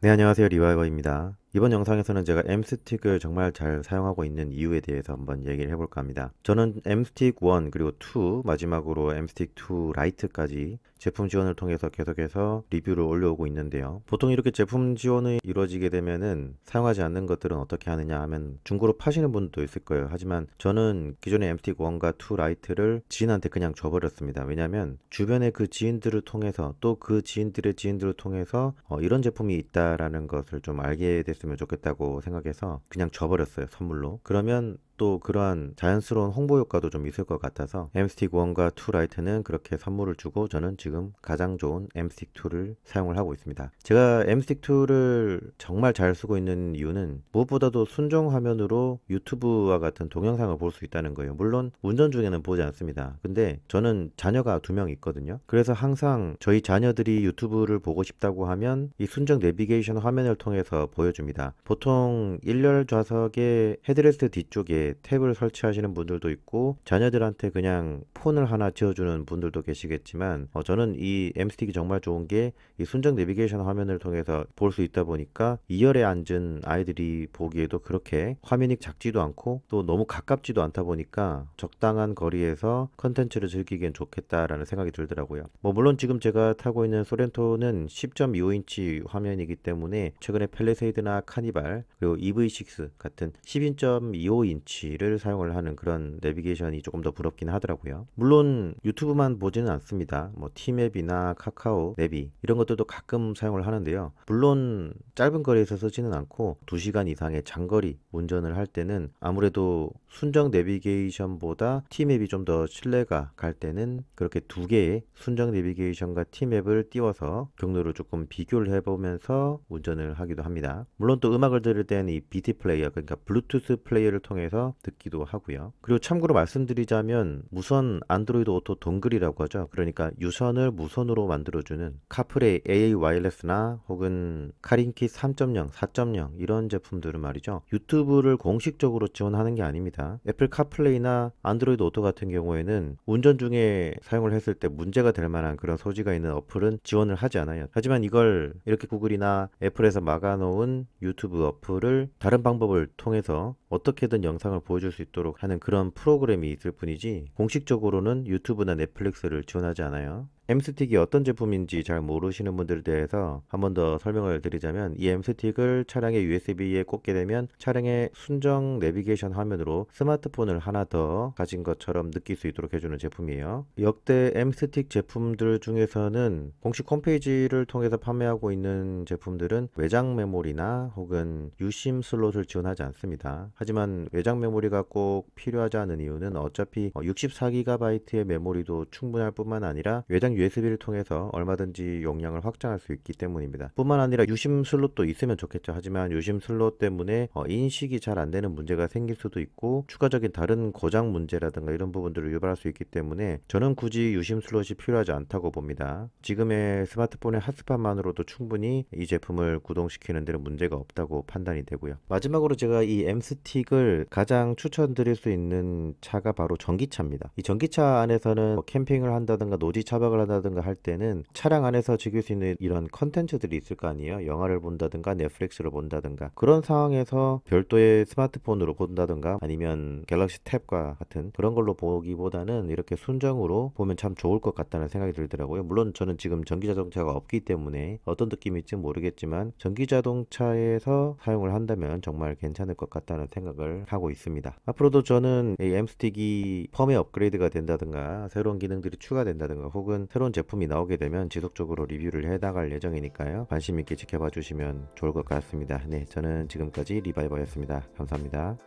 네, 안녕하세요. 리바이버입니다. 이번 영상에서는 제가 M스틱을 정말 잘 사용하고 있는 이유에 대해서 한번 얘기를 해볼까 합니다. 저는 M스틱 1 그리고 2 마지막으로 M스틱 2 라이트까지 제품 지원을 통해서 계속해서 리뷰를 올려오고 있는데요. 보통 이렇게 제품 지원이 이루어지게 되면은 사용하지 않는 것들은 어떻게 하느냐 하면 중고로 파시는 분도 있을 거예요. 하지만 저는 기존의 M스틱 1과 2 라이트를 지인한테 그냥 줘버렸습니다. 왜냐하면 주변의 그 지인들을 통해서 또 그 지인들의 지인들을 통해서 이런 제품이 있다라는 것을 좀 알게 됐으면 좋겠다고 생각해서 그냥 줘버렸어요, 선물로. 그러면 또 그러한 자연스러운 홍보 효과도 좀 있을 것 같아서 M스틱 1과 2 라이트는 그렇게 선물을 주고 저는 지금 가장 좋은 M스틱 2를 사용을 하고 있습니다. 제가 M스틱 2를 정말 잘 쓰고 있는 이유는 무엇보다도 순정 화면으로 유튜브와 같은 동영상을 볼 수 있다는 거예요. 물론 운전 중에는 보지 않습니다. 근데 저는 자녀가 2명 있거든요. 그래서 항상 저희 자녀들이 유튜브를 보고 싶다고 하면 이 순정 내비게이션 화면을 통해서 보여줍니다. 보통 1열 좌석의 헤드레스트 뒤쪽에 탭을 설치하시는 분들도 있고 자녀들한테 그냥 폰을 하나 지어주는 분들도 계시겠지만 저는 이 M스틱이 정말 좋은 게 이 순정 내비게이션 화면을 통해서 볼 수 있다 보니까 2열에 앉은 아이들이 보기에도 그렇게 화면이 작지도 않고 또 너무 가깝지도 않다 보니까 적당한 거리에서 컨텐츠를 즐기기엔 좋겠다라는 생각이 들더라고요. 물론 지금 제가 타고 있는 소렌토는 10.25인치 화면이기 때문에 최근에 팰리세이드나 카니발 그리고 EV6 같은 12.25인치를 사용을 하는 그런 내비게이션이 조금 더 부럽긴 하더라고요. 물론 유튜브만 보지는 않습니다. 티맵이나 카카오 내비 이런 것들도 가끔 사용을 하는데요. 물론 짧은 거리에서 쓰지는 않고 2시간 이상의 장거리 운전을 할 때는 아무래도 순정 내비게이션보다 T맵이 좀 더 신뢰가 갈 때는 그렇게 두 개의 순정 내비게이션과 T맵을 띄워서 경로를 조금 비교를 해보면서 운전을 하기도 합니다. 물론 또 음악을 들을 때는 이 BT 플레이어 그러니까 블루투스 플레이어를 통해서 듣기도 하고요. 그리고 참고로 말씀드리자면 무선 안드로이드 오토 동글이라고 하죠. 그러니까 유선을 무선으로 만들어주는 카프레이 AA 와이어레스나 혹은 카린키 3.0, 4.0 이런 제품들은 말이죠. 유튜브를 공식적으로 지원하는 게 아닙니다. 애플 카플레이나 안드로이드 오토 같은 경우에는 운전 중에 사용을 했을 때 문제가 될 만한 그런 소지가 있는 어플은 지원을 하지 않아요. 하지만 이걸 이렇게 구글이나 애플에서 막아놓은 유튜브 어플을 다른 방법을 통해서 어떻게든 영상을 보여줄 수 있도록 하는 그런 프로그램이 있을 뿐이지 공식적으로는 유튜브나 넷플릭스를 지원하지 않아요. M스틱이 어떤 제품인지 잘 모르시는 분들에 대해서 한 번 더 설명을 드리자면 이 M스틱을 차량의 USB에 꽂게 되면 차량의 순정 내비게이션 화면으로 스마트폰을 하나 더 가진 것처럼 느낄 수 있도록 해주는 제품이에요. 역대 M스틱 제품들 중에서는 공식 홈페이지를 통해서 판매하고 있는 제품들은 외장 메모리나 혹은 유심 슬롯을 지원하지 않습니다. 하지만 외장 메모리가 꼭 필요하지 않은 이유는 어차피 64GB의 메모리도 충분할 뿐만 아니라 외장 USB를 통해서 얼마든지 용량을 확장할 수 있기 때문입니다. 뿐만 아니라 유심 슬롯도 있으면 좋겠죠. 하지만 유심 슬롯 때문에 인식이 잘 안 되는 문제가 생길 수도 있고 추가적인 다른 고장 문제라든가 이런 부분들을 유발할 수 있기 때문에 저는 굳이 유심 슬롯이 필요하지 않다고 봅니다. 지금의 스마트폰의 핫스팟만으로도 충분히 이 제품을 구동시키는 데는 문제가 없다고 판단이 되고요. 마지막으로 제가 이 M스틱을 가장 추천드릴 수 있는 차가 바로 전기차입니다. 이 전기차 안에서는 캠핑을 한다든가 노지 차박을 한다든가 할 때는 차량 안에서 즐길 수 있는 이런 컨텐츠들이 있을 거 아니에요. 영화를 본다든가 넷플릭스를 본다든가 그런 상황에서 별도의 스마트폰으로 본다든가 아니면 갤럭시 탭과 같은 그런 걸로 보기보다는 이렇게 순정으로 보면 참 좋을 것 같다는 생각이 들더라고요. 물론 저는 지금 전기자동차가 없기 때문에 어떤 느낌일지 모르겠지만 전기자동차에서 사용을 한다면 정말 괜찮을 것 같다는 생각을 하고 있습니다. 앞으로도 저는 이 M스틱이 펌웨어 업그레이드가 된다든가 새로운 기능들이 추가된다든가 혹은 새로운 제품이 나오게 되면 지속적으로 리뷰를 해나갈 예정이니까요. 관심 있게 지켜봐 주시면 좋을 것 같습니다. 네, 저는 지금까지 리바이버였습니다. 감사합니다.